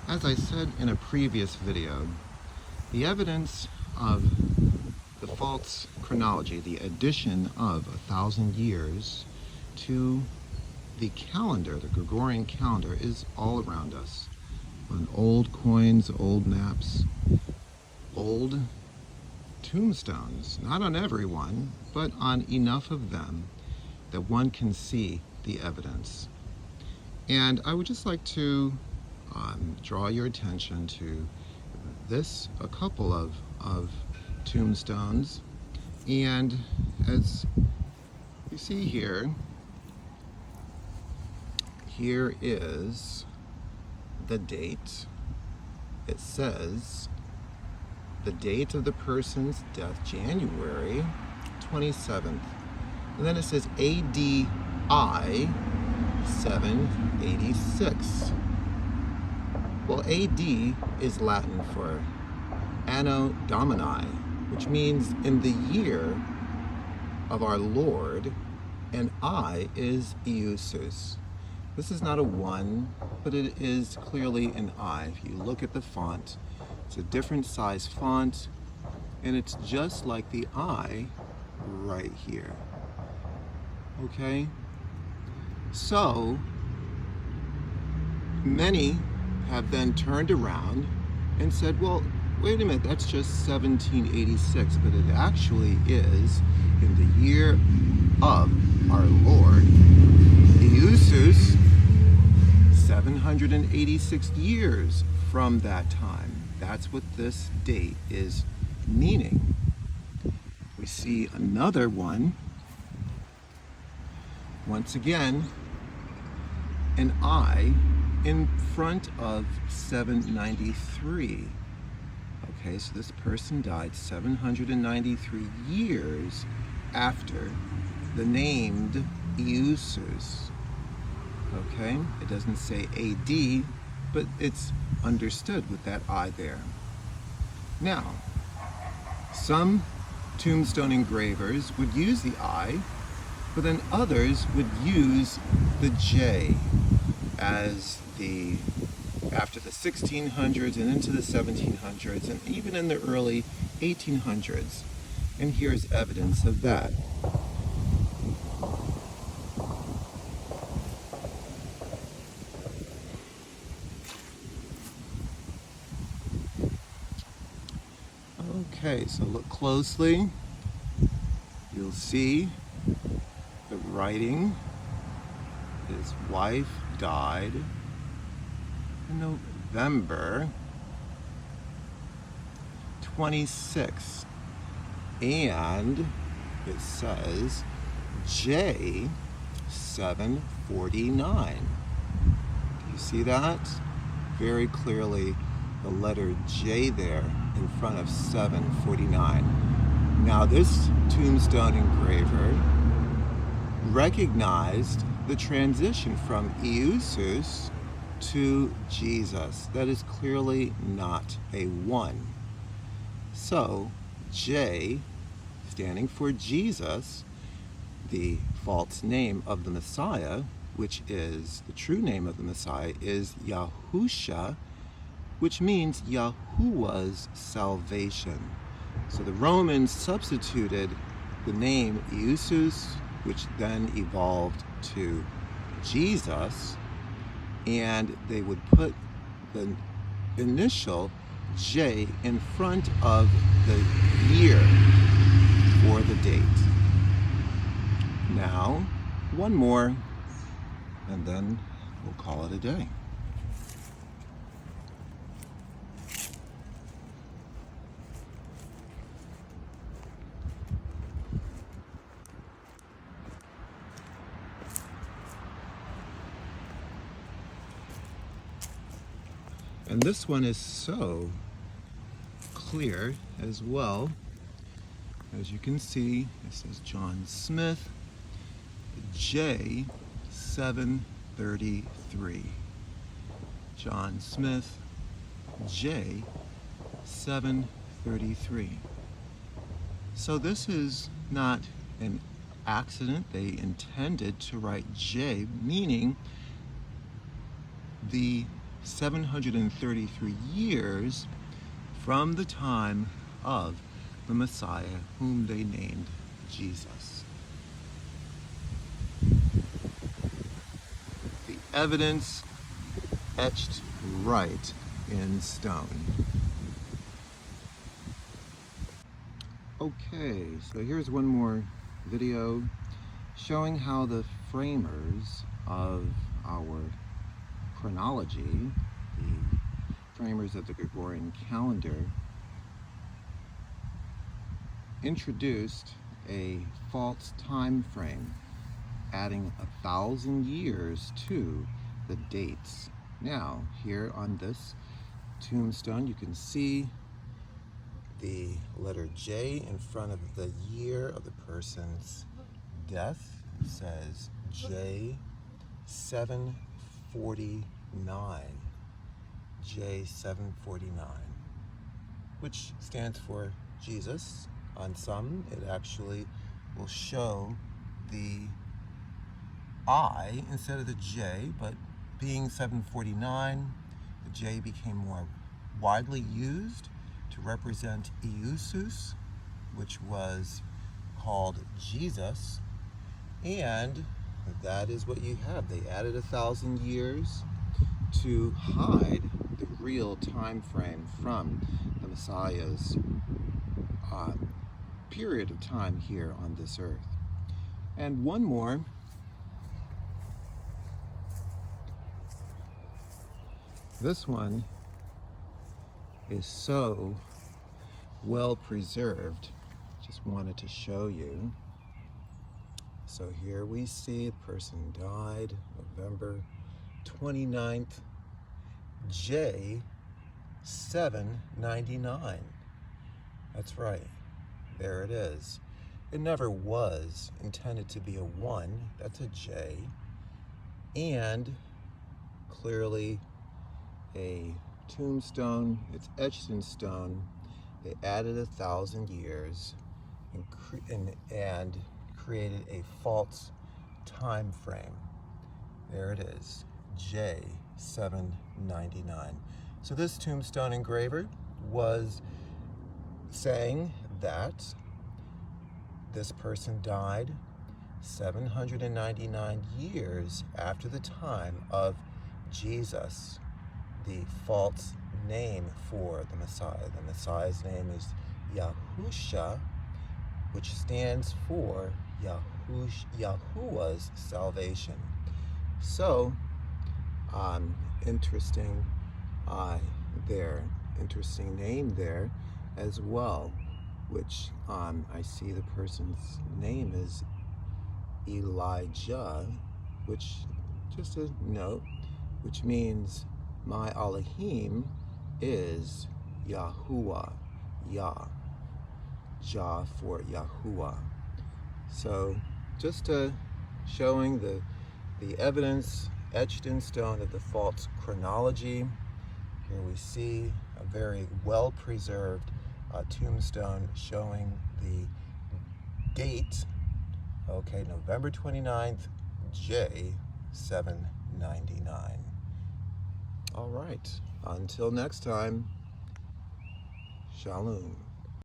As I said in a previous video, the evidence of the false chronology, the addition of 1,000 years to the calendar, the Gregorian calendar, is all around us. On old coins, old maps, old tombstones. Not on every one, but on enough of them that one can see the evidence. And I would just like to draw your attention to a couple of tombstones. And as you see here is the date. It says the date of the person's death, January 27th. And then it says ADI 786. Well, AD is Latin for Anno Domini, which means in the year of our Lord, and I is Iusus. This is not a 1, but it is clearly an I. If you look at the font, it's a different size font, and it's just like the I right here. Okay? So, many have then turned around and said, well, wait a minute, that's just 1786, but it actually is in the year of our Lord, Iusus, 786 years from that time. That's what this date is meaning. We see another one, once again, an I in front of 793. Okay, so this person died 793 years after the named Iusus. Okay, it doesn't say AD, but it's understood with that I there. Now, some tombstone engravers would use the I, but then others would use the J as after the 1600s and into the 1700s and even in the early 1800s. And here's evidence of that. Okay, so look closely. You'll see the writing. His wife died in November 26th, and it says J 749. Do you see that? Very clearly the letter J there in front of 749. Now this tombstone engraver recognized the transition from Iusus to Jesus. That is clearly not a 1. So J, standing for Jesus, the false name of the Messiah, which is the true name of the Messiah, is YAHUSHA, which means YAHUAH'S salvation. So the Romans substituted the name Iusus, which then evolved to Jesus, and they would put the initial J in front of the year for the date. Now, one more, and then we'll call it a day. And this one is so clear as well. As you can see, this is John Smith, J 733. John Smith, J 733. So this is not an accident. They intended to write J, meaning the 733 years from the time of the Messiah, whom they named Jesus. The evidence etched right in stone. Okay, so here's one more video showing how the framers of our chronology, the framers of the Gregorian Calendar, introduced a false time frame, adding 1,000 years to the dates. Now, here on this tombstone, you can see the letter J in front of the year of the person's death. It says J 749. J 749, which stands for Jesus. On some, it actually will show the I instead of the J, but being 749, the J became more widely used to represent Iusus, which was called Jesus, and that is what you have. They added 1,000 years to hide the real time frame from the Messiah's period of time here on this earth. And one more. This one is so well preserved. Just wanted to show you. So here we see the person died November 29th, J 799. That's right. There it is. It never was intended to be a 1. That's a J. And clearly a tombstone. It's etched in stone. They added 1,000 years and created a false time frame. There it is, J 799. So this tombstone engraver was saying that this person died 799 years after the time of Jesus, the false name for the Messiah. The Messiah's name is YAHUSHA, which stands for YAHUAH'S salvation. So, interesting interesting name there as well, which I see the person's name is Elijah, which, just a note, which means my Elohim is YAHUAH, Yah, Jah for YAHUAH. So just showing the evidence etched in stone of the false chronology. Here we see a very well preserved tombstone showing the date, okay, November 29th, J 799. All right, until next time, Shalom.